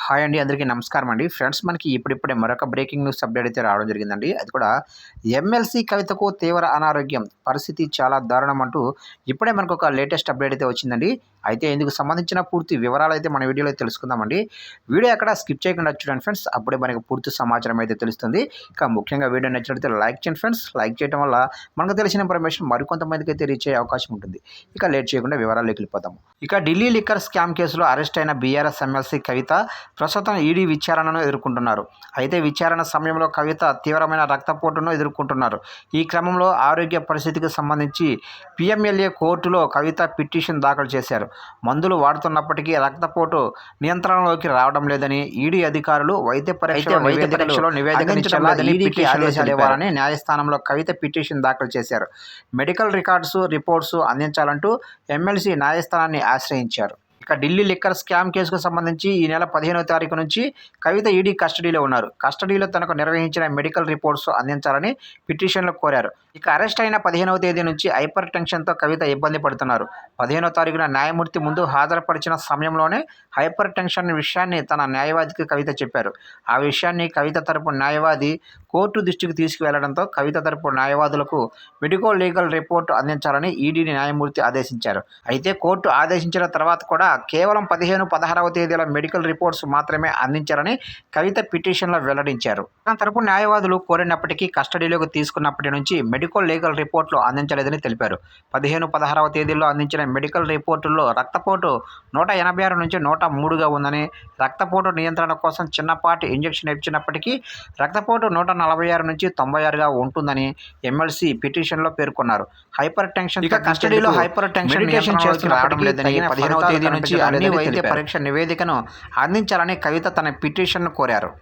Hi అండి. అందరికీ నమస్కారం అండి. ఫ్రెండ్స్, మనకి ఇప్పుడిప్పుడే మరొక బ్రేకింగ్ న్యూస్ అప్డేట్ అయితే రావడం జరిగిందండి. అది కూడా ఎమ్మెల్సీ కవితకు తీవ్ర అనారోగ్యం, పరిస్థితి చాలా దారుణం అంటూ ఇప్పుడే మనకొక లేటెస్ట్ అప్డేట్ అయితే వచ్చిందండి. అయితే ఇందుకు సంబంధించిన పూర్తి వివరాలైతే మన వీడియోలో తెలుసుకుందామండి. వీడియో ఎక్కడ స్కిప్ చేయకుండా చూడండి ఫ్రెండ్స్. అప్పుడే మనకు పూర్తి సమాచారం అయితే తెలుస్తుంది. ఇక ముఖ్యంగా వీడియో నచ్చినట్లయితే లైక్ చేయండి ఫ్రెండ్స్. లైక్ చేయడం వల్ల మనకు తెలిసిన ఇన్ఫర్మేషన్ మరికొంతమందికి అయితే రీచ్ అయ్యే అవకాశం ఉంటుంది. ఇక లేట్ చేయకుండా వివరాల్లోకి వెళ్ళిపోదాము. ఇక ఢిల్లీ లిక్కర్ స్కామ్ కేసులో అరెస్ట్ అయిన బీఆర్ఎస్ ఎమ్మెల్సీ కవిత ప్రస్తుతం ఈడీ విచారణను ఎదుర్కొంటున్నారు. అయితే విచారణ సమయంలో కవిత తీవ్రమైన రక్తపోటును ఎదుర్కొంటున్నారు. ఈ క్రమంలో ఆరోగ్య పరిస్థితికి సంబంధించి పీఎంఎల్ఏ కోర్టులో కవిత పిటిషన్ దాఖలు చేశారు. మందులు వాడుతున్నప్పటికీ రక్తపోటు నియంత్రణలోకి రావడం లేదని ఈడీ అధికారులు వైద్య పరీక్షలో నివేదించాలని ఆదేశాలు ఇవ్వాలని న్యాయస్థానంలో కవిత పిటిషన్ దాఖలు చేశారు. మెడికల్ రిపోర్ట్స్ అందించాలంటూ ఎమ్మెల్సీ న్యాయస్థానాన్ని ఆశ్రయించారు. ఇక ఢిల్లీ లిక్కర్ స్కామ్ కేసుకు సంబంధించి ఈ నెల 15వ తారీఖు నుంచి కవిత ఈడీ కస్టడీలో ఉన్నారు. కస్టడీలో తనకు నిర్వహించిన మెడికల్ రిపోర్ట్స్ అందించాలని పిటిషన్లో కోరారు. ఇక అరెస్ట్ అయిన 15వ తేదీ నుంచి హైపర్ టెన్షన్తో కవిత ఇబ్బంది పడుతున్నారు. 15వ తారీఖున న్యాయమూర్తి ముందు హాజరుపరిచిన సమయంలోనే హైపర్ టెన్షన్ విషయాన్ని తన న్యాయవాదికి కవిత చెప్పారు. ఆ విషయాన్ని కవిత తరపు న్యాయవాది కోర్టు దృష్టికి తీసుకువెళ్లడంతో కవిత తరపు న్యాయవాదులకు లీగల్ రిపోర్టు అందించాలని ఈడీని న్యాయమూర్తి ఆదేశించారు. అయితే కోర్టు ఆదేశించిన తర్వాత కూడా కేవలం 15, 16వ తేదీల మెడికల్ రిపోర్ట్స్ మాత్రమే అందించారని కవిత పిటిషన్లో వెల్లడించారు. తన తరపు న్యాయవాదులు కోరినప్పటికీ కస్టడీలోకి తీసుకున్నప్పటి నుంచి లీగల్ రిపోర్ట్లు అందించలేదని తెలిపారు. 15, 16వ తేదీల్లో అందించిన మెడికల్ రిపోర్టుల్లో రక్తపోటు 186 నుంచి 103గా ఉందని, రక్తపోటు నియంత్రణ కోసం చిన్నపాటి ఇంజెక్షన్ ఇచ్చినప్పటికీ రక్తపోటు 146 నుంచి 96గా ఉంటుందని ఎమ్మెల్సీ పిటిషన్లో పేర్కొన్నారు. హైపర్ టెన్షన్ కస్టడీలో హైపర్ టెన్షన్ రావడం లేదని 15వ తేదీ నుంచి అన్ని వైద్య పరీక్ష నివేదికను అందించాలని కవిత తన పిటిషన్ను కోరారు.